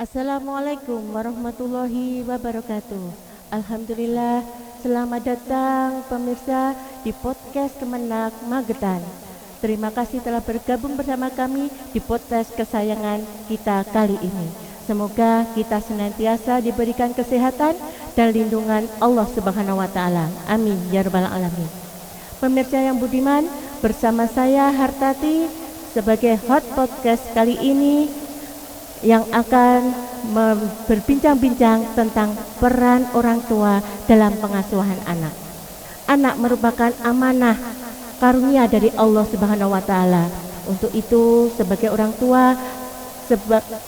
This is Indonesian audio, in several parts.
Assalamualaikum warahmatullahi wabarakatuh. Alhamdulillah, selamat datang pemirsa di podcast Kemenak Magetan. Terima kasih telah bergabung bersama kami di podcast kesayangan kita kali ini. Semoga kita senantiasa diberikan kesehatan dan lindungan Allah Subhanahu wa taala. Amin ya rabbal alamin. Pemirsa yang budiman, bersama saya Hartati sebagai host podcast kali ini yang akan berbincang-bincang tentang peran orang tua dalam pengasuhan anak. Anak merupakan amanah karunia dari Allah Subhanahu wa taala. Untuk itu sebagai orang tua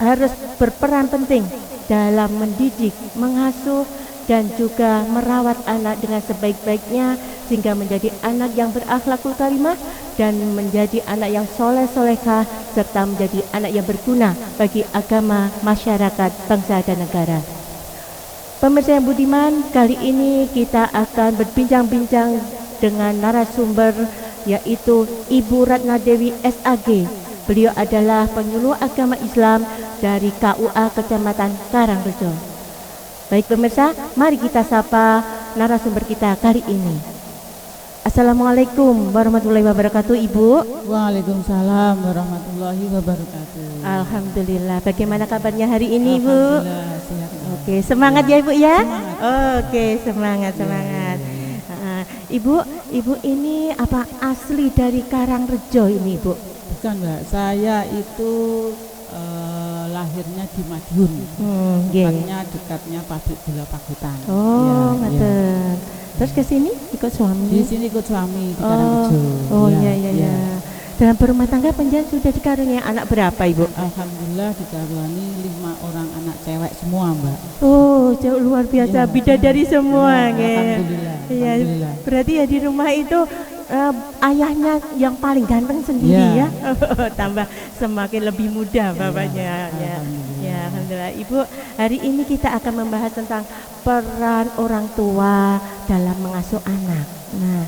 harus berperan penting dalam mendidik, mengasuh dan juga merawat anak dengan sebaik-baiknya sehingga menjadi anak yang berakhlakul karimah dan menjadi anak yang soleh-solehah serta menjadi anak yang berguna bagi agama, masyarakat, bangsa dan negara. Pemirsa yang budiman, kali ini kita akan berbincang-bincang dengan narasumber yaitu Ibu Ratna Dewi SAG. Beliau adalah penyuluh agama Islam dari KUA Kecamatan Karangrejo. Baik pemirsa, mari kita sapa narasumber kita kali ini. Assalamualaikum warahmatullahi wabarakatuh, Ibu. Waalaikumsalam warahmatullahi wabarakatuh. Alhamdulillah. Bagaimana kabarnya hari ini, Ibu? Alhamdulillah, sehat. Oke, semangat ya, Ibu ya. Semangat. Oke, semangat. Ibu ini apa asli dari Karangrejo ini, Ibu? Bukan, Mbak. Saya itu lahirnya di Madiun. Tempatnya dekatnya pabrik gula Pagutan. Oh, ngaten. Terus ke sini ikut suami? Di sini ikut suami di Karangrejo. Oh, iya. Dalam berumah tangga penjenengan sudah dikaruniai anak berapa, Ibu? Alhamdulillah dikaruniai 5 orang anak cewek semua, Mbak. Oh, jauh luar biasa, bidadari semua, Alhamdulillah. Iya, berarti ya di rumah itu ayahnya yang paling ganteng sendiri ya. Tambah semakin lebih muda bapaknya ya. Ya, alhamdulillah. Ibu, hari ini kita akan membahas tentang peran orang tua dalam mengasuh anak. Nah,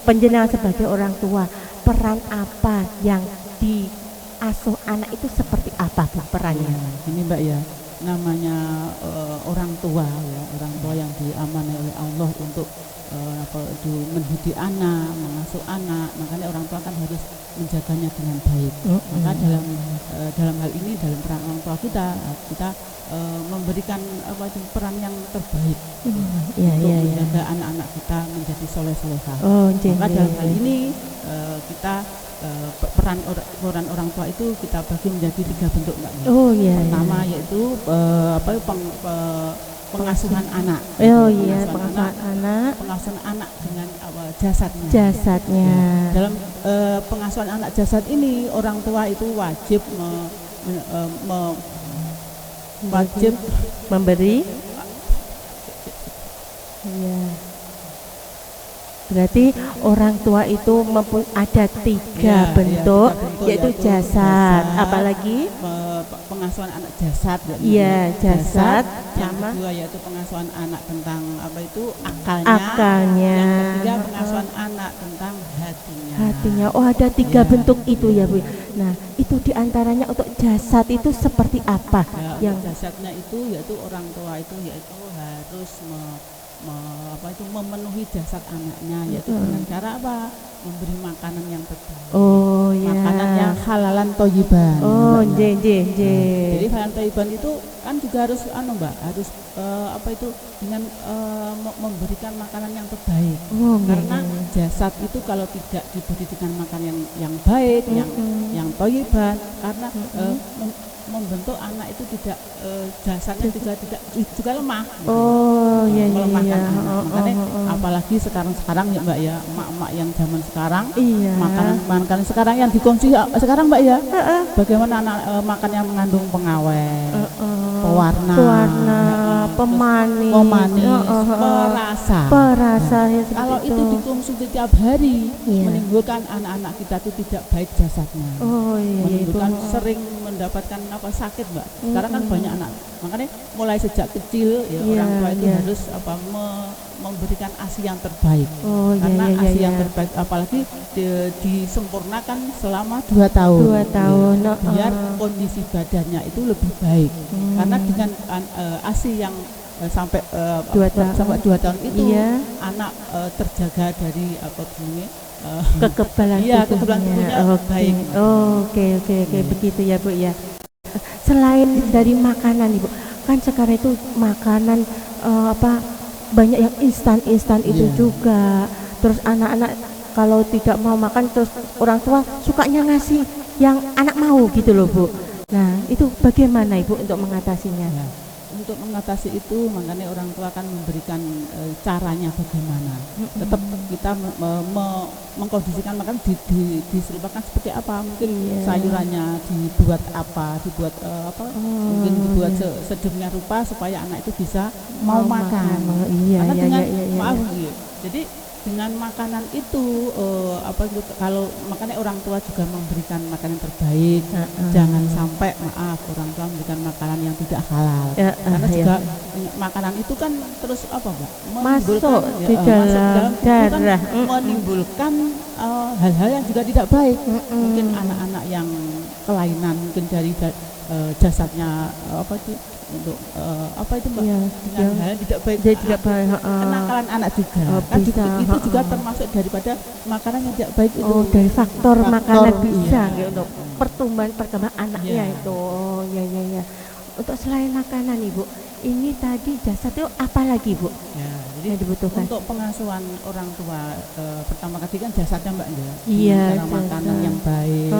penjenengan sebagai orang tua, peran apa yang diasuh anak itu seperti apa, Bu, perannya? Ini, Mbak ya, namanya orang tua ya, orang tua yang diamanai oleh Allah untuk mendidik anak, mengasuh anak. Makanya orang tua kan harus menjaganya dengan baik. Maka dalam hal ini, dalam peran orang tua kita memberikan peran yang terbaik untuk menjaga anak-anak kita menjadi soleh-solehah. Maka dalam hal ini kita peran orang tua itu kita bagi menjadi 3 bentuk, Mbak. Pertama yaitu pengasuhan anak. Pengasuhan anak dengan jasadnya. Dalam pengasuhan anak jasad ini orang tua itu wajib memberi. Berarti orang tua itu ada 3 bentuk, yaitu jasad, apalagi pengasuhan anak jasad. Jasad. Yang kedua yaitu pengasuhan anak tentang akalnya. Yang ketiga pengasuhan anak tentang hatinya. Oh, ada 3 bentuk itu ya, Bu. Nah, itu diantaranya untuk jasad itu seperti apa? Yang jasadnya itu yaitu orang tua itu harus memenuhi jasad anaknya, yaitu dengan cara apa? Memberi makanan yang terbaik. Makanan yang halalan thayyiban. Jadi halalan thayyiban itu kan juga harus Mbak, harus dengan memberikan makanan yang terbaik. Karena jasad itu kalau tidak diberi dengan makanan yang baik, yang thayyiban, karena membentuk anak itu tidak jasadnya juga lemah. Melemahkan anak. Makanya apalagi sekarang ya, Mbak ya, emak-emak yang zaman sekarang, makanan sekarang yang dikonsumsi sekarang, Mbak ya, bagaimana anak makan yang mengandung pengawet, pewarna, pemanis, perasa. Kalau itu dikonsumsi tiap hari, menimbulkan anak-anak kita itu tidak baik jasadnya, menimbulkan sering mendapatkan sakit, Mbak. Sekarang kan banyak anak, makanya mulai sejak kecil ya orang tua itu harus memberikan ASI yang terbaik. Karena ASI yang terbaik apalagi disempurnakan selama 2 tahun. 2 tahun. Biar kondisi badannya itu lebih baik. Karena dengan ASI yang sampai 2 tahun itu anak terjaga dari kekebalan tubuhnya. Baik. Oke, begitu ya Bu ya. Selain dari makanan Ibu, kan sekarang itu makanan banyak yang instan itu juga. Terus anak-anak kalau tidak mau makan, terus orang tua sukanya ngasih yang anak mau gitu loh Bu. Nah itu bagaimana Ibu untuk mengatasinya? Untuk mengatasi itu makanya orang tua akan memberikan caranya bagaimana. Tetap kita mengkondisikan makan diserupakan seperti apa, mungkin sayurannya dibuat mungkin dibuat sedemikian rupa supaya anak itu bisa mau makan. Karena dengan jadi dengan makanan itu kalau makanya orang tua juga memberikan makanan terbaik. Jangan sampai orang tua memberikan makanan yang tidak halal. Karena juga makanan itu kan terus masuk di dalam darah, menimbulkan hal-hal yang juga tidak baik. Mungkin anak-anak yang kelainan mungkin dari jasadnya untuk dengan hal tidak baik, kenakalan anak juga itu juga termasuk daripada makanan yang tidak baik itu. Dari faktor makanan bisa untuk perkembangan anaknya itu. Untuk selain makanan Ibu, ini tadi jasad itu apa lagi Bu? Jadi yang dibutuhkan untuk pengasuhan orang tua pertama kali kan jasadnya Mbak cara makanan yang baik.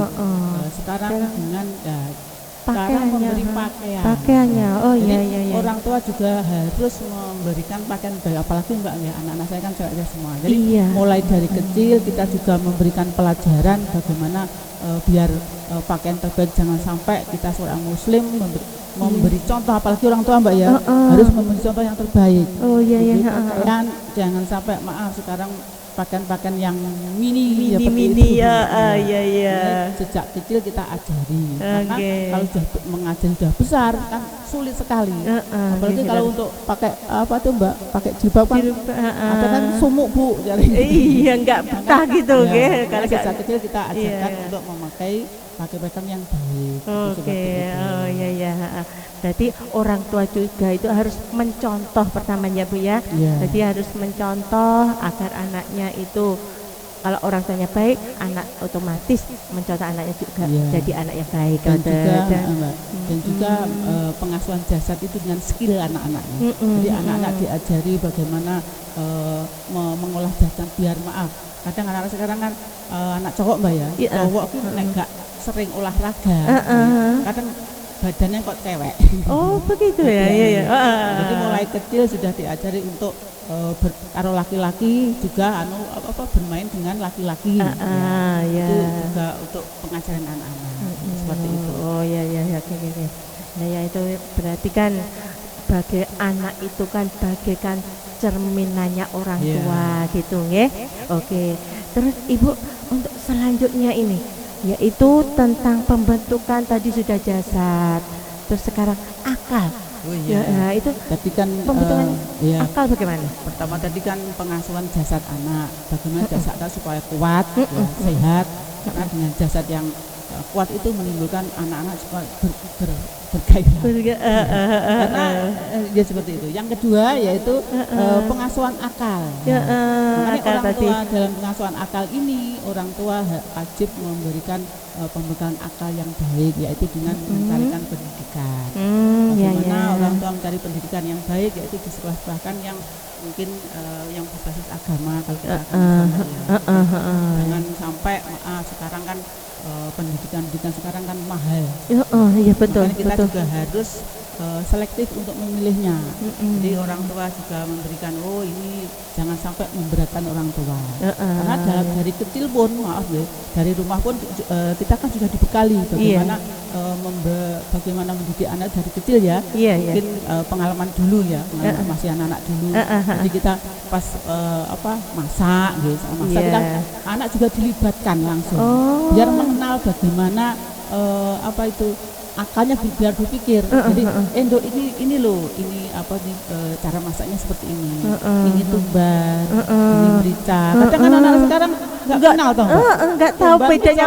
Sekarang dengan sekarang memberi pakaiannya. Orang tua juga harus memberikan pakaian baik, apalagi Mbak anak-anak saya kan cewek semua. Jadi mulai dari kecil kita juga memberikan pelajaran bagaimana biar pakaian terbaik. Jangan sampai kita seorang muslim memberi contoh, apalagi orang tua Mbak harus memberi contoh yang terbaik. Dan jangan sampai sekarang pakaian-pakaian yang mini sejak kecil kita ajari. Karena kalau sudah mengajari sudah besar kan sulit sekali. Apalagi kalau untuk pakai Mbak, pakai jilbab kan ada kan sumuk Bu. Enggak betah gitu kalau sejak kecil kita ajarkan untuk memakai pakaian yang baik. Berarti orang tua juga itu harus mencontoh pertamanya Bu ya. Jadi harus mencontoh agar anaknya itu, kalau orang tuanya baik, anak otomatis mencontoh anaknya juga jadi anak yang baik. Dan juga pengasuhan jasad itu dengan skill anak-anaknya. Jadi anak-anak diajari bagaimana mengolah jasad biar kadang anak-anak sekarang kan anak cowok Mbak cowok itu enggak sering olahraga. Kadang badannya kok cewek. Begitu ya. Jadi mulai kecil sudah diajari untuk kalau laki-laki juga bermain dengan laki-laki. Itu juga untuk pengajaran anak-anak seperti itu. Oke. Nah itu berarti kan sebagai anak itu kan bagaikan cerminannya orang tua gitu Oke. Terus Ibu untuk selanjutnya ini yaitu tentang pembentukan tadi sudah jasad, terus sekarang akal. Itu tadi kan pembentukan akal bagaimana? Pertama tadi kan pengasuhan jasad anak, bagaimana jasadnya supaya kuat, sehat. Karena dengan jasad yang kuat itu menimbulkan anak-anak supaya bergairah. Karena seperti itu. Yang kedua yaitu pengasuhan akal. Makanya orang tua dalam pengasuhan akal ini orang tua wajib memberikan pembekalan akal yang baik, yaitu dengan mencarikan pendidikan. Bagaimana orang tua mencari pendidikan yang baik, yaitu di sekolah-sekolahkan yang mungkin yang berbasis agama. Kalau kita jangan sampai sekarang kan pendidikan sekarang kan mahal. Betul. Makanya kita juga harus selektif untuk memilihnya. Jadi orang tua juga memberikan ini jangan sampai memberatkan orang tua. Karena dari kecil pun dari rumah pun kita kan sudah dibekali bagaimana bagaimana mendidik anak dari kecil mungkin pengalaman dulu pengalaman masih anak-anak dulu. Jadi kita pas masak kita anak juga dilibatkan langsung biar mengenal bagaimana akalnya biar berpikir. Jadi Endo ini loh, ini apa nih cara masaknya seperti ini. Ini tumbar, ini merica. Kadang anak-anak sekarang enggak kenal toh. Enggak tahu bedanya.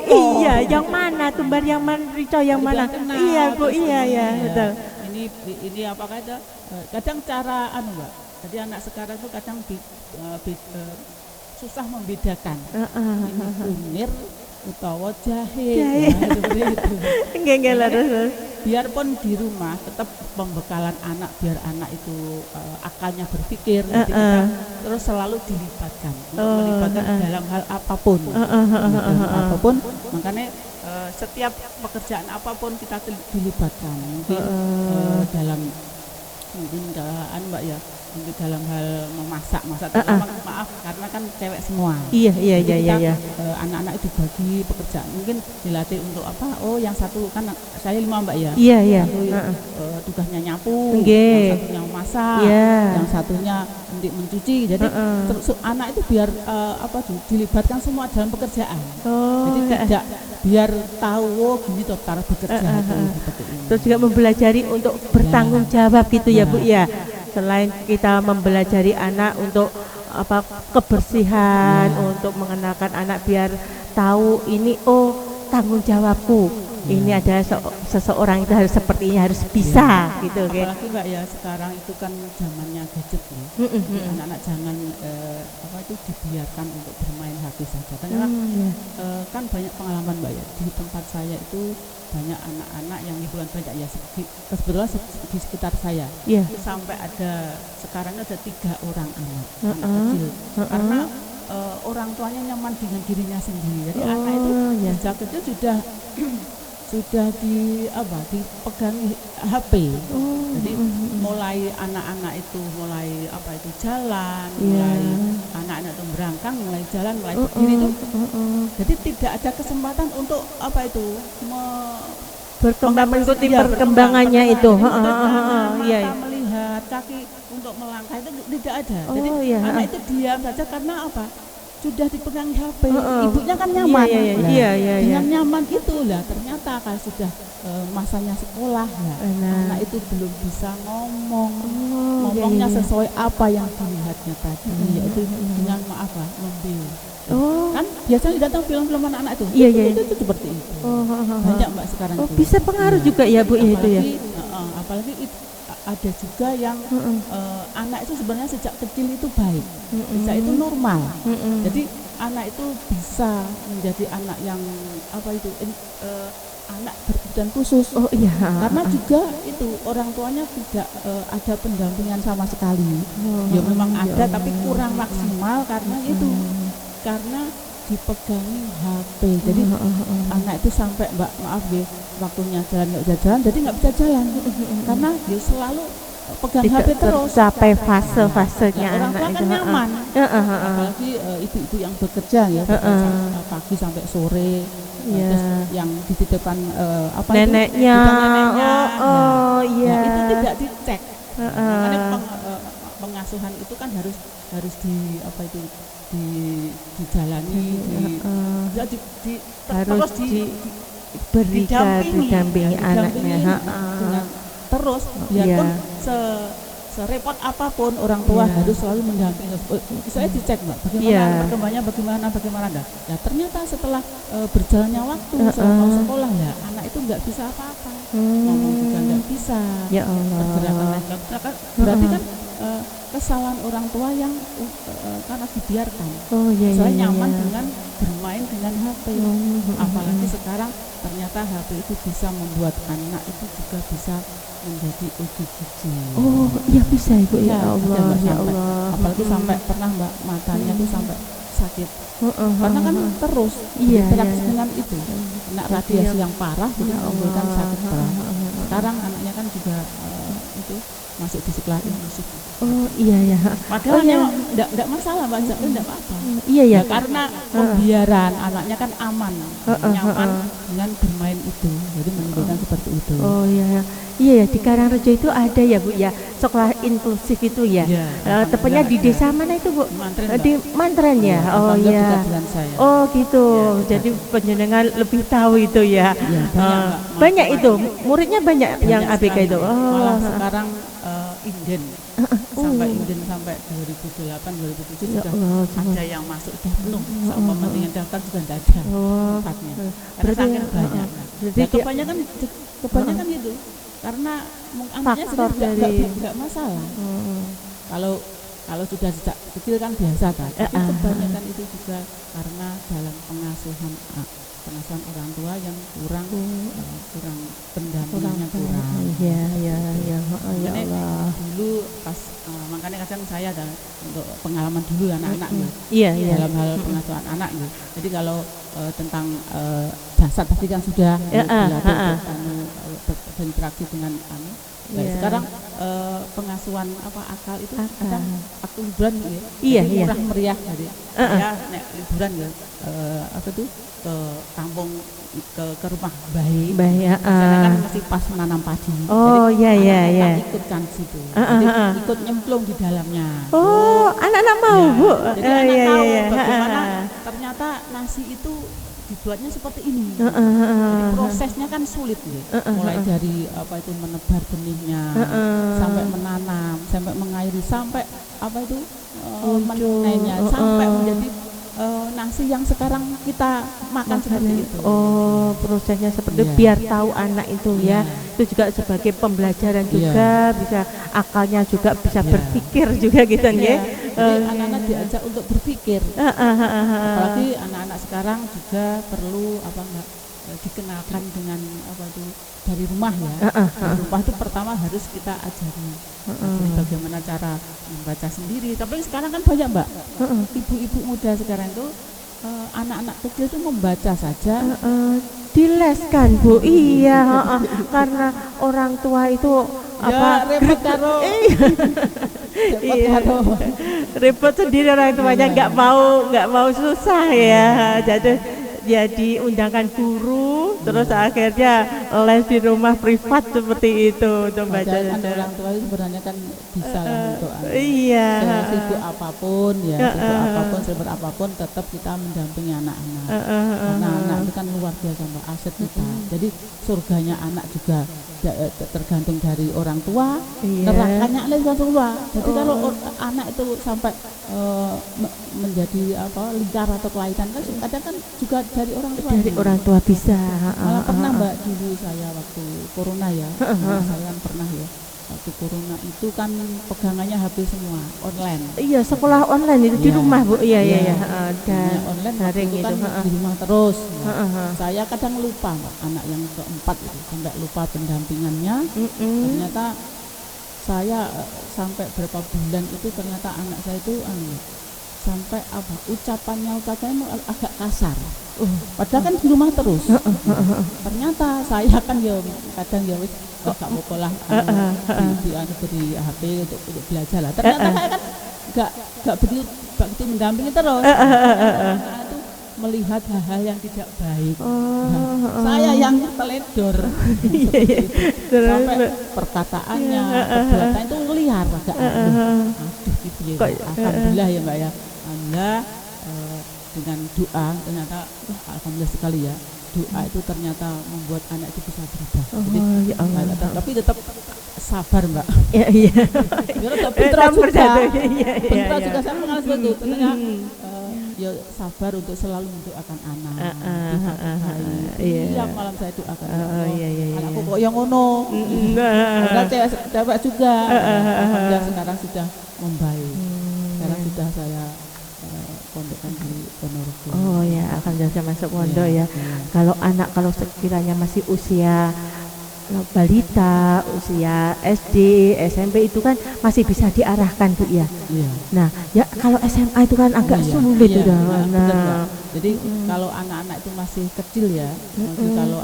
Iya, Oh. yang mana tumbar, yang mana rico, yang mana. Kenal, Iya, Bu, terus iya, ini, betul. Ini apa kata? Kadang cara Mbak. Jadi anak sekarang tuh kadang susah membedakan. Ini kunir utawa jahe. Nah, seperti itu. Enggak terus. Biarpun di rumah tetap pembekalan anak biar anak itu akalnya berpikir. Jadi kita terus selalu dilibatkan untuk melibatkan dalam hal apapun. Apapun, makanya setiap pekerjaan apapun kita dilibatkan. Mungkin dalam Mbak ya, mungkin dalam hal memasak terutama maaf karena kan cewek semua. Iya. Anak-anak itu bagi pekerjaan, mungkin dilatih untuk apa? Oh, yang satu kan saya 5 Mbak ya. Iya. Tugasnya nyapu, Nggih. yang satunya masak, Iya. yang satunya mencuci. Jadi anak itu biar dilibatkan semua dalam pekerjaan. Jadi tidak biar tahu gini toh cara bekerja seperti ini. Terus juga mempelajari untuk bertanggung jawab gitu ya Bu ya. Selain kita mempelajari anak untuk kebersihan, untuk mengenalkan anak biar tahu ini tanggung jawabku. Ini ada seseorang itu harus seperti ini, harus bisa gitu. Apalagi Mbak ya, sekarang itu kan zamannya gadget ya. Anak-anak jangan dibiarkan untuk bermain HP saja. Karena kan banyak pengalaman Mbak ya, di tempat saya itu banyak anak-anak yang hiburan banyak ya, kebetulan di sekitar saya. Sampai sekarang ada 3 orang anak kecil. Karena orang tuanya nyaman dengan dirinya sendiri. Jadi anak itu sejak kecil sudah dipegangi HP. Jadi mulai anak-anak itu mulai jalan, mulai anak-anak itu berangkang, mulai jalan, mulai berdiri itu. Jadi tidak ada kesempatan untuk berkembang, mengikuti perkembangannya itu. Mata melihat, kaki untuk melangkah itu tidak ada. Jadi anak itu diam saja karena apa? Sudah dipegang HP, ibunya kan nyaman. Dengan nyaman itulah ternyata kalau sudah masanya sekolah anak itu belum bisa ngomongnya sesuai apa yang dilihatnya tadi, yaitu dengan membiu. Kan biasanya datang film-film anak-anak itu. Itu seperti itu. Banyak Mbak sekarang itu. Bisa pengaruh juga ya Bu ya itu ya. Apalagi ada juga yang anak itu sebenarnya sejak kecil itu baik, sejak itu normal. Jadi anak itu bisa menjadi anak yang anak berkebutuhan khusus. Karena juga itu orang tuanya tidak ada pendampingan sama sekali. Ya memang ada tapi kurang maksimal karena itu. Karena dipegangi HP. Jadi anak itu sampai waktunya jalan jadi nggak bisa jalan karena dia selalu pegang HP terus. Sampai fase-fasenya orang tua kan nyaman. Apalagi ibu-ibu yang bekerja ya, pagi sampai sore. Terus yang dititipkan neneknya. Itu tidak dicek. Makanya pengasuhan itu kan harus dijalani, harus didampingi anaknya. Terus biarpun serepot apapun orang tua harus selalu mendampingi. Saya dicek Mbak, bagaimana perkembangannya bagaimana enggak. Ya ternyata setelah berjalannya waktu selama sekolah anak itu nggak bisa apa-apa, ngomong juga nggak bisa. Ya Allah. Berarti kan kesalahan orang tua yang karena dibiarkan. Soalnya nyaman dengan bermain dengan HP. Apalagi sekarang ternyata HP itu bisa membuat anak itu juga bisa menjadi ODGJ. Iya bisa Ibu ya Allah. Ya Allah. Apalagi sampai pernah Mbak matanya itu sampai sakit. Karena kan terus interaksi dengan itu. Kena radiasi yang parah jadi menimbulkan sakit parah. Sekarang anaknya kan juga itu masuk di sekolah inklusif. Oh iya ya. Padahal iya. enggak masalah Mbak, enggak apa-apa. Iya ya. Karena pembiaran anaknya kan aman, nyaman dengan bermain itu. Jadi menimbulkan seperti itu. Oh iya. Iya ya, di Karangrejo itu ada ya Bu ya, sekolah inklusif itu ya. Tepatnya di desa mana itu Bu? Mantren, di Mantren ya. Oh iya. Oh gitu. Jadi panjenengan lebih tahu itu ya. Banyak itu, muridnya banyak yang ABK itu. Malah sekarang inden sampai inden sampai 2008 2007 sudah ada yang masuk sudah penuh, sama kepentingan daftar juga tidak ada tempatnya. Berarti banyak. Kebanyakan itu karena anaknya sudah nggak masalah. Kalau sudah sejak kecil kan biasa kan. Tapi kebanyakan itu juga karena dalam pengasuhan orang tua yang kurang pendampingannya kurang. Ya Allah. Dulu pas makanya kadang saya ada untuk pengalaman dulu anak-anak dalam hal pengasuhan anak gitu. Jadi kalau tentang jasad pasti kan sudah berinteraksi dengan sekarang pengasuhan akal itu kadang waktu liburan murah meriah jadi ya liburan ke kampung ke rumah bayi kan masih pas menanam padi. Jadi ikut kan situ. Jadi ikut nyemplung di dalamnya. Anak-anak mau Bu. Jadi anak tahu bagaimana ternyata nasi itu dibuatnya seperti ini. Jadi prosesnya kan sulit mulai dari menebar benihnya sampai menanam, sampai mengairi, sampai menenainya, sampai menjadi nasi yang sekarang kita makan seperti itu. Prosesnya seperti itu biar tahu anak itu ya. Itu juga sebagai pembelajaran juga, bisa akalnya juga bisa berpikir juga gitu ya. Jadi anak-anak diajak untuk berpikir. Apalagi anak-anak sekarang juga perlu dikenalkan dengan dari rumah ya. Dari rumah itu pertama harus kita ajari bagaimana cara membaca sendiri. Tapi sekarang kan banyak Mbak, ibu-ibu muda sekarang itu anak-anak kecil itu membaca saja. Dileskan Bu, karena orang tua itu repot karo. Repot sendiri orang tuanya nggak mau susah ya. Jadi undangkan guru, terus akhirnya les di rumah privat seperti itu untuk baca. Orang tua itu sebenarnya kan bisa untuk sibuk apapun sibuk apapun tetap kita mendampingi anak-anak. Anak itu kan luar biasa Mbak, aset kita. Jadi surganya anak juga tergantung dari orang tua, nerakanya oleh orang tua. Jadi kalau anak itu sampai menjadi lingkar atau kelainan kan kadang kan juga dari orang tua. Dari orang tua bisa. Malah pernah Mbak dulu saya waktu corona ya, saya kan pernah ya. Waktu corona itu kan pegangannya habis semua online. Iya, sekolah online itu di rumah Bu. Iya. Dan online daring itu kan di rumah terus. Saya kadang lupa Mbak, anak yang keempat itu sampai lupa pendampingannya. Ternyata saya sampai berapa bulan itu ternyata anak saya itu sampai ucapannya agak kasar. Padahal kan di rumah terus. Ternyata saya kan kadang gak apa-apa lah beri HP untuk belajar lah. Ternyata saya kan gak begitu mendampingi terus. Itu melihat hal-hal yang tidak baik. Saya yang teledor. Sampai perkataannya, perbuatan itu liar agak. Gitu ya. Alhamdulillah ya Mbak ya. Alhamdulillah dengan doa ternyata alhamdulillah sekali ya. Doa itu ternyata membuat anak itu bisa berubah. Jadi, ya Allah. Tapi tetap sabar Mbak. Iya. Tetap pintar juga saya mengalami itu. Ternyata ya sabar untuk selalu mendoakan anak. Iya malam saya doakan. Anakku kok yang ngono. Cewek juga. Alhamdulillah sekarang sudah membaik. Sekarang sudah saya pondokkan di Ponorogo. Alhamdulillah saya masuk pondok ya. Kalau sekiranya masih usia balita, usia SD, SMP itu kan masih bisa diarahkan Bu ya. Nah, ya kalau SMA itu kan agak sulit udah. Jadi kalau anak-anak itu masih kecil ya, kalau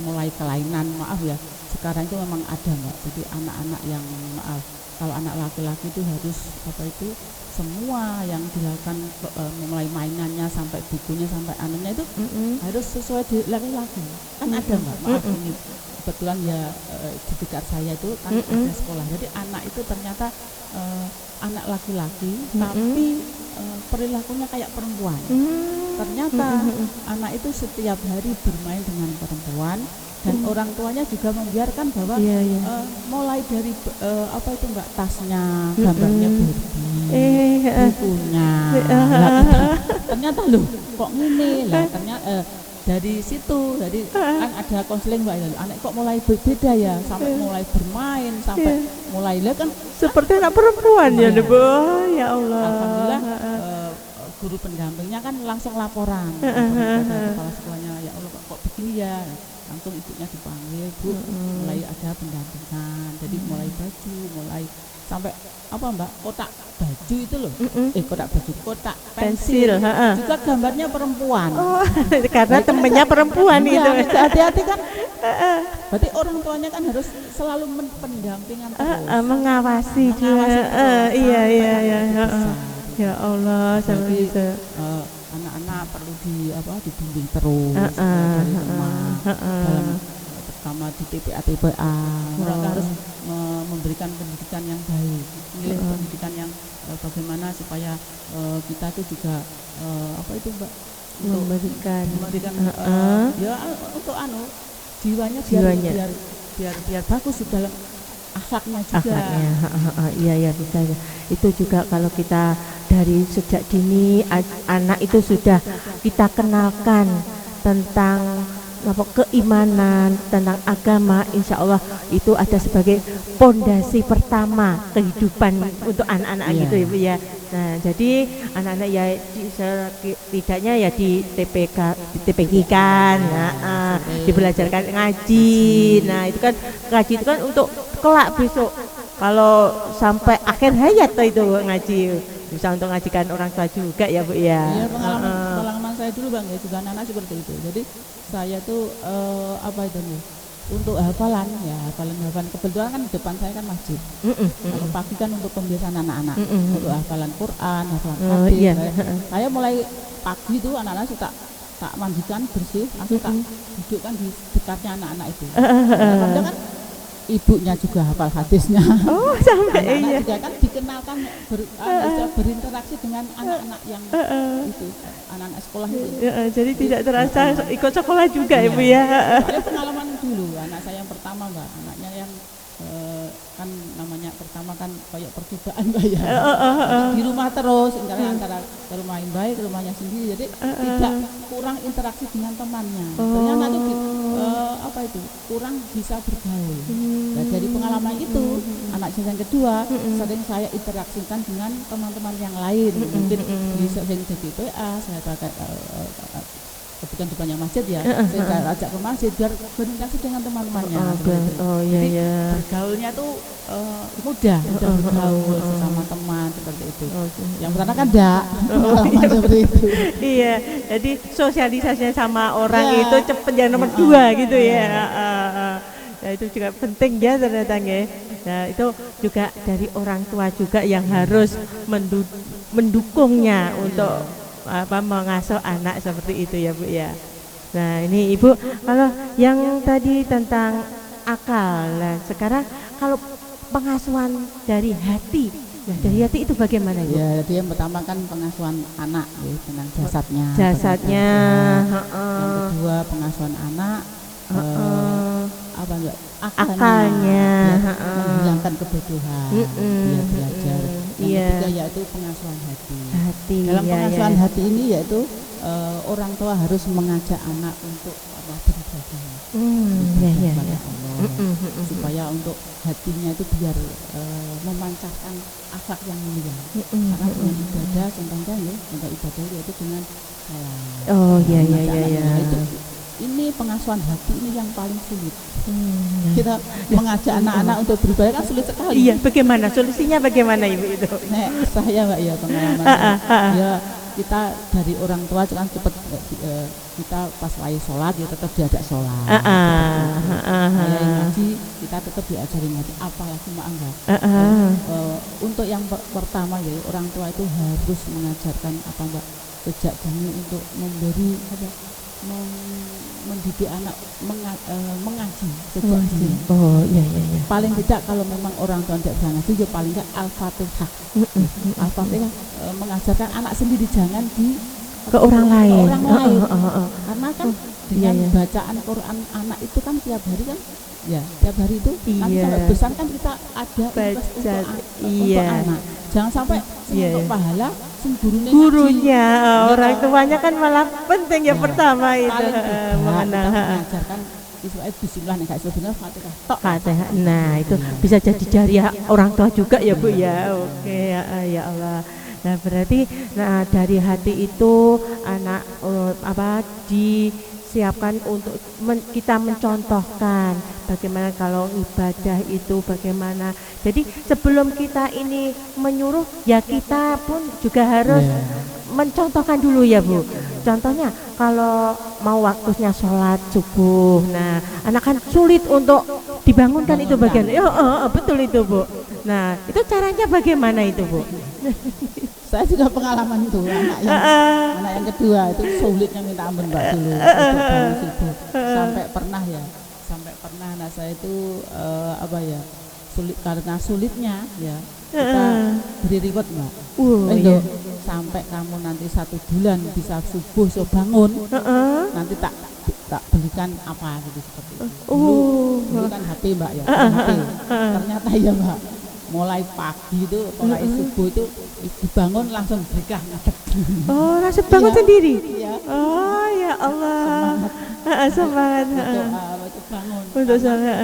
mulai kelainan, maaf ya, sekarang itu memang ada Mbak. Jadi anak-anak yang maaf, kalau anak laki-laki itu harus apa itu semua yang dilakukan mulai mainannya sampai bukunya sampai anunya itu harus sesuai di laki-laki. Kan ada Mbak, maaf ini kebetulan ya di dekat saya itu kan ada sekolah. Jadi anak itu ternyata anak laki-laki tapi perilakunya kayak perempuan. Ternyata anak itu setiap hari bermain dengan perempuan dan orang tuanya juga membiarkan bahwa mulai dari apa itu Mbak, tasnya gambarnya Barbie, bukunya ternyata loh kok ngene lah, ternyata dari situ jadi kan ada konseling Mbak, anak kok mulai berbeda ya, sampai mulai bermain sampai mulai lah kan seperti anak perempuan ya Bu. Ya Allah, alhamdulillah guru pendampingnya kan langsung laporan kepada kepala sekolahnya, ya Allah kok begini ya, langsung ibunya dipanggil, Bu, mulai ada pendampingan, jadi mulai baju, mulai sampai apa Mbak, kotak baju itu loh, kotak baju, kotak pensil juga gambarnya perempuan. Karena temennya perempuan itu. Hati-hati kan, berarti orang tuanya kan harus selalu pendampingan terus, mengawasi juga. Iya. Ya Allah, sampai bisa. Anak-anak perlu dibimbing terus dari rumah, dalam terutama di TPA, mereka harus memberikan pendidikan yang baik, milih pendidikan yang bagaimana supaya kita itu juga apa itu Mbak, memberikan ya untuk jiwanya biar bagus di dalam akhlaknya juga. Iya bisa. Itu juga kalau kita dari sejak dini anak itu sudah kita kenalkan tentang keimanan, tentang agama, insya Allah itu ada sebagai pondasi pertama kehidupan untuk anak-anak gitu ya Bu ya. Nah jadi anak-anak ya setidaknya ya di TPK kan, dibelajarkan ngaji. Nah itu kan ngaji itu kan untuk kelak besok kalau sampai akhir hayat itu ngaji, bisa untuk ngajikan orang tua juga ya Bu ya. Iya, pengalaman saya dulu Bang ya, juga anak-anak seperti itu. Jadi saya tuh apa itu nih, untuk hafalan kebetulan kan di depan saya kan masjid. Kalau pagi kan untuk pembiasaan anak-anak, untuk hafalan Quran, hafalan hadis. Saya mulai pagi itu anak-anak suka tak mandikan bersih, langsung tak dudukkan di dekatnya anak-anak itu. Karena kan ibunya juga hafal hadisnya. Oh, sampai anak-anak juga kan dikenalkan berinteraksi dengan anak-anak yang itu, anak-anak sekolah itu. Jadi tidak terasa ikut sekolah juga ya Bu ya. Soalnya pengalaman dulu anak saya yang pertama Mbak, anaknya yang kan namanya pertama kan kayak percobaan Mbak ya. Di rumah terus antara ke rumah yang baik, ke rumahnya sendiri, jadi tidak kurang interaksi dengan temannya. Ternyata itu apa itu kurang bisa bergaul. Nah, dari pengalaman itu anak saya yang kedua sering saya interaksikan dengan teman-teman yang lain, mungkin bisa sering di PA, saya pakai kebetulan depannya masjid ya, saya ajak ke masjid biar berinteraksi dengan teman-temannya. Jadi bergaulnya tuh mudah bergaul sesama teman seperti itu. Yang pertama kan enggak pengalaman seperti itu. Iya, jadi sosialisasinya sama orang itu cepet yang nomor 2 gitu ya. Nah, itu juga penting ya ternyata ya. Nah, itu juga dari orang tua juga yang harus mendukungnya untuk mengasuh anak seperti itu ya Bu ya. Nah ini Ibu, kalau yang tadi tentang akal, nah sekarang kalau pengasuhan dari hati, nah dari hati itu bagaimana Ibu? Ya, jadi yang pertama kan pengasuhan anak ya, tentang jasadnya. Yang kedua pengasuhan anak, apa enggak? Akalnya, menghilangkan kebodohan, dia belajar. Yang ketiga yaitu pengasuhan hati. Dalam pengasuhan hati ini yaitu orang tua harus mengajak anak untuk beribadah kepada Allah, supaya untuk hatinya itu biar memancarkan akhlak yang mulia. Karena dengan ibadah contohnya ya, untuk ibadah yaitu dengan ini pengasuhan hati ini yang paling sulit. Kita mengajak anak-anak untuk beribadah kan sulit sekali. Iya, bagaimana solusinya, bagaimana Ibu itu? Saya Mbak ya pengalaman. Ya kita dari orang tua kan cepat kita pas lagi sholat ya tetap diajak sholat. Saya ngaji kita tetap diajarin ngaji, apalagi enggak. Untuk yang pertama ya orang tua itu harus mengajarkan apa Mbak, sejak dini untuk memberi apa, mendidik anak mengaji sejak dini. Oh iya. Paling tidak kalau memang orang tua tidak bisa ngaji, ya paling tidak Al-Fatihah. Al-Fatihah mengajarkan anak sendiri, jangan ke orang lain. Karena kan dengan bacaan Quran anak itu kan tiap hari kan, ya tiap hari itu nanti sampai besar kan kita ada untuk anak. Jangan sampai untuk pahala gurunya, orang tuanya kan malah penting ya pertama itu mengajarkan bismillah nih kayak sebetulnya Fatihah. Nah itu bisa jadi jariah orang tua juga ya Bu ya. Oke ya Allah. Nah berarti dari hati itu anak disiapkan untuk kita mencontohkan bagaimana kalau ibadah itu bagaimana. Jadi sebelum kita ini menyuruh ya kita pun juga harus mencontohkan dulu ya Bu. Contohnya kalau mau waktunya sholat subuh, nah anak kan sulit untuk dibangunkan itu bagian. Betul itu Bu. Nah itu caranya bagaimana itu Bu? Saya juga pengalaman itu, anak yang kedua itu sulitnya minta ampun Mbak dulu untuk bangun subuh. Sampai pernah nah saya itu sulit, karena sulitnya ya kita beri reward Mbak. Sampai kamu nanti 1 bulan bisa subuh so bangun, nanti tak belikan apa gitu seperti itu. Dulu kan HP Mbak ya, HP. Ternyata ya Mbak, mulai pagi itu, mulai subuh itu dibangun langsung berkah ngadeg. Langsung bangun sendiri. Iya. Oh ya Allah. Semangat. Untuk bangun. Untuk sholat.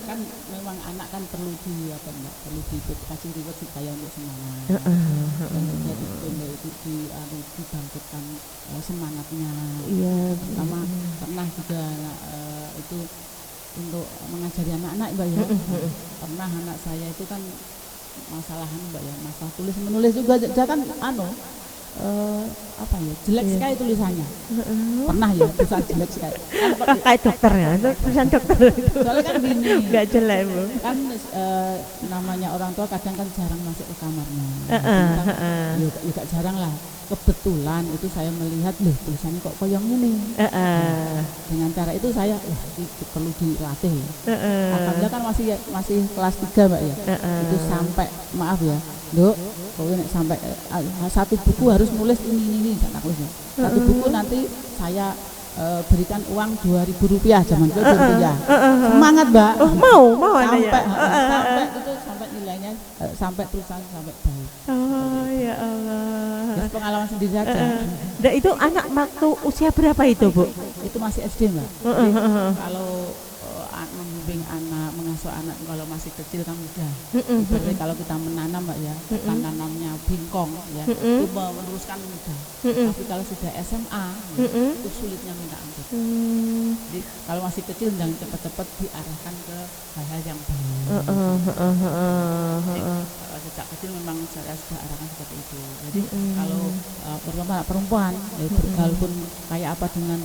Kan memang anak kan perlu dikasih reward supaya untuk semangat. Dan jadi dibangkitkan semangatnya. Iya. Pertama pernah juga itu untuk mengajari anak-anak Mbak ya. Pernah anak saya itu kan masalahan Mbak ya, masalah tulis menulis juga dia kan jelek sekali tulisannya. Pernah ya tulisan jelek sekali. Kayak dokter ya, tulisan dokter itu. Soalnya kan gini. Enggak jelek Bu. Kan namanya orang tua kadang kan jarang masuk ke kamarnya. Juga jarang lah. Kebetulan itu saya melihat tulisannya kok koyong ini. Dengan cara itu saya perlu dilatih. Alhamdulillah kan masih kelas 3 Mbak ya. Itu sampai maaf ya, Dok, pokoknya sampai 1 buku harus nulis ini nulisnya. 1 buku nanti saya berikan uang Rp2.000 zaman itu ya. Semangat Mbak. Mau sampai nilainya sampai tulisan sampai baik. Oh ya Allah. Pengalaman sendiri saja. Dan itu anak waktu usia berapa itu Bu? Itu masih SD Mbak. Kalau membimbing anak, mengasuh anak kalau masih kecil kan mudah. Seperti kalau kita menanam Mbak ya, tanamnya bingkong ya, itu meneruskan mudah. Tapi kalau sudah SMA, itu sulitnya minta ampun. Jadi kalau masih kecil jangan cepat-cepat diarahkan ke hal-hal yang baik. Sejak kecil memang saya sudah arahkan seperti itu. Jadi kalau perempuan ya, walaupun kayak apa dengan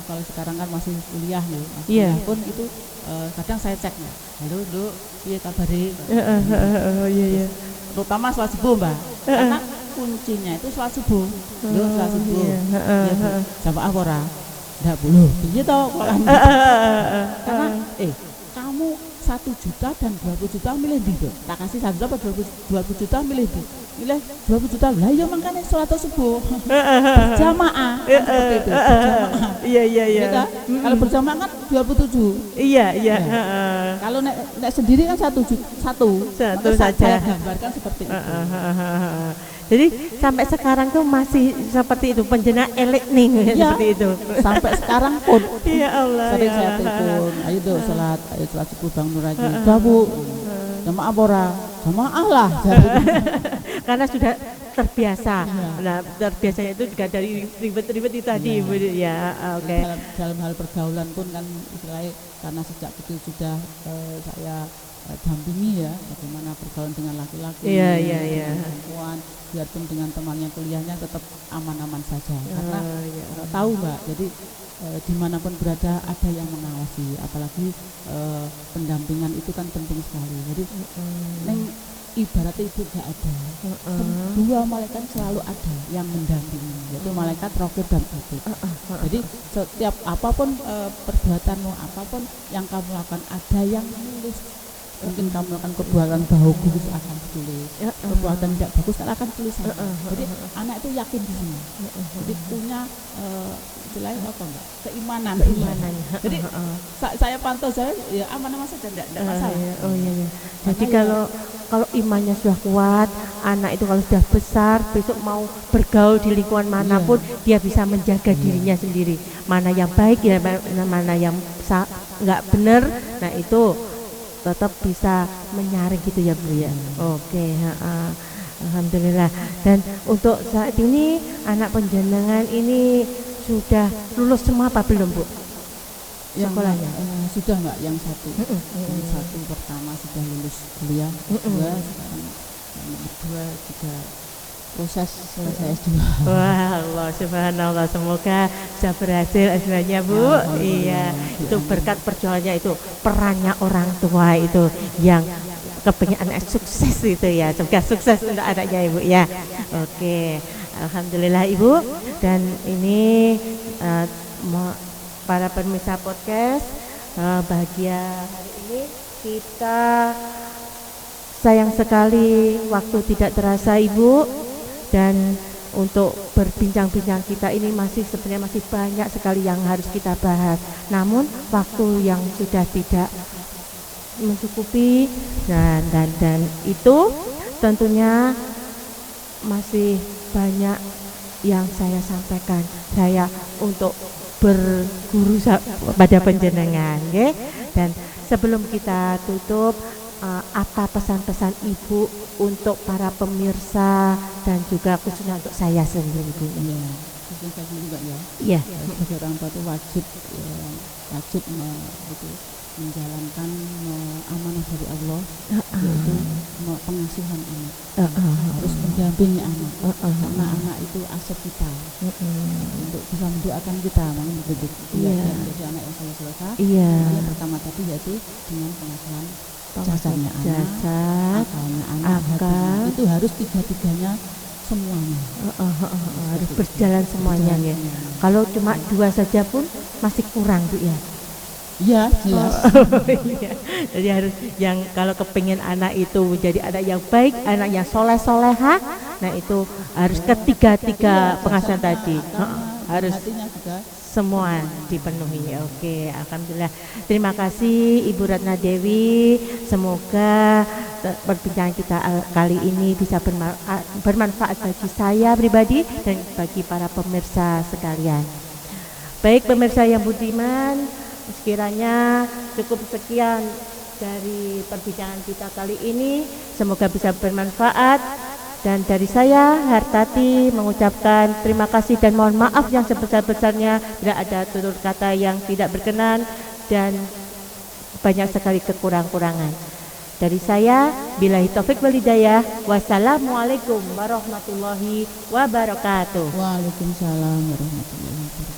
kalau sekarang kan masih kuliah ya, kuliah pun itu kadang saya cek ya, halo Dok, iya kabari. Iya. Terutama sholat subuh Mbak, karena kuncinya itu sholat subuh. Sholat subuh. Jam apa ora? Enggak boleh. Begitu karena kamu 1 juta dan 20 juta milih di Dok. Tak kasih 1 juta 20 juta milih di. Milih 20 juta. Lah ya makanya sholat subuh. Berjamaah. Seperti itu. Berjamaah. Iya. Kalau berjamaah kan 27. Iya. Kalau nek sendiri kan satu saja. Saya gambarkan seperti itu. Jadi sampai sekarang tuh masih seperti itu, penjena elek nih seperti itu. Sampai sekarang pun. Ya Allah. Sering saya telepon, ayo Dok sholat subuh bangun lagi. Udah Bu. Jamaah ora? Jamaah lah. Karena sudah terbiasa. Nah, terbiasanya itu juga dari ribet-ribet itu tadi Bu ya. Oke. Dalam hal pergaulan pun kan istilahnya karena sejak kecil sudah saya dampingi ya, bagaimana bergaul dengan laki-laki, Iya. perempuan, biarpun dengan temannya kuliahnya tetap aman-aman saja. Karena tahu Mbak, jadi dimanapun berada ada yang mengawasi, apalagi pendampingan itu kan penting sekali. Jadi neng ibaratnya itu gak ada, dua malaikat selalu ada yang mendampingi, yaitu malaikat raqib dan atid. Jadi setiap apapun perbuatanmu, apapun yang kamu lakukan, ada yang menulis. Mungkin kamu akan perbuatan bagus akan ditulis, perbuatan tidak bagus akan tulisan. Jadi anak itu yakin di sini. Jadi punya istilahnya apa Mbak? Keimanan. Jadi saya pantau, saya ya aman-aman saja, tidak masalah. Iya. Jadi kalau imannya sudah kuat, anak itu kalau sudah besar, besok mau bergaul di lingkungan manapun, dia bisa menjaga dirinya sendiri. Mana yang baik, ya mana yang nggak benar. Nah itu tetap bisa menyaring gitu ya Bu ya. Oke, alhamdulillah. Dan untuk saat ini anak panjenengan ini sudah lulus semua apa belum Bu? Sekolahnya sudah Mbak, yang satu pertama sudah lulus kuliah, dua sekarang yang kedua juga proses selesai S2. Wah, Allah subhanallah, semoga bisa berhasil S2-nya Bu. Iya, itu berkat perjuangannya, itu perannya orang tua itu yang kepengen anak sukses itu ya. Semoga sukses untuk anaknya Ibu ya. Oke, alhamdulillah Ibu. Dan ini para pemirsa podcast, bahagia hari ini kita sayang sekali waktu tidak terasa Ibu. Dan untuk berbincang-bincang kita ini sebenarnya masih banyak sekali yang harus kita bahas. Namun waktu yang sudah tidak mencukupi dan itu tentunya masih banyak yang saya sampaikan. Saya untuk berguru pada panjenengan, okay? Dan sebelum kita tutup, apa pesan-pesan Ibu untuk para pemirsa dan juga khususnya untuk saya sendiri Bu? Iya, khususnya saya juga ya. Iya. Sebagai orang tua itu wajib menjalankan amanah dari Allah, yaitu pengasuhan anak. Harus mendampingi anak, karena anak itu aset kita, untuk bisa mendoakan kita, mendidik menjadi anak yang soleh-solehah. Yang pertama tadi yaitu dengan pengasuhan jasanya anak, akalnya anak, hatinya. Itu harus tiga-tiganya semuanya. Harus berjalan semuanya ya. Kalau cuma dua saja pun masih kurang Bu ya. Iya, jelas. Iya. Jadi harus yang kalau kepingin anak itu menjadi anak yang baik, anak yang soleh-solehah, nah itu harus ketiga-tiga pengasuhan tadi. Harus semua dipenuhi. Oke, alhamdulillah. Terima kasih Ibu Ratna Dewi. Semoga perbincangan kita kali ini bisa bermanfaat bagi saya pribadi dan bagi para pemirsa sekalian. Baik pemirsa yang budiman, sekiranya cukup sekian dari perbincangan kita kali ini. Semoga bisa bermanfaat. Dan dari saya, Hartati, mengucapkan terima kasih dan mohon maaf yang sebesar-besarnya bila ada tutur kata yang tidak berkenan dan banyak sekali kekurangan. Dari saya, billahi taufik wal hidayah. Wassalamualaikum warahmatullahi wabarakatuh. Waalaikumsalam warahmatullahi wabarakatuh.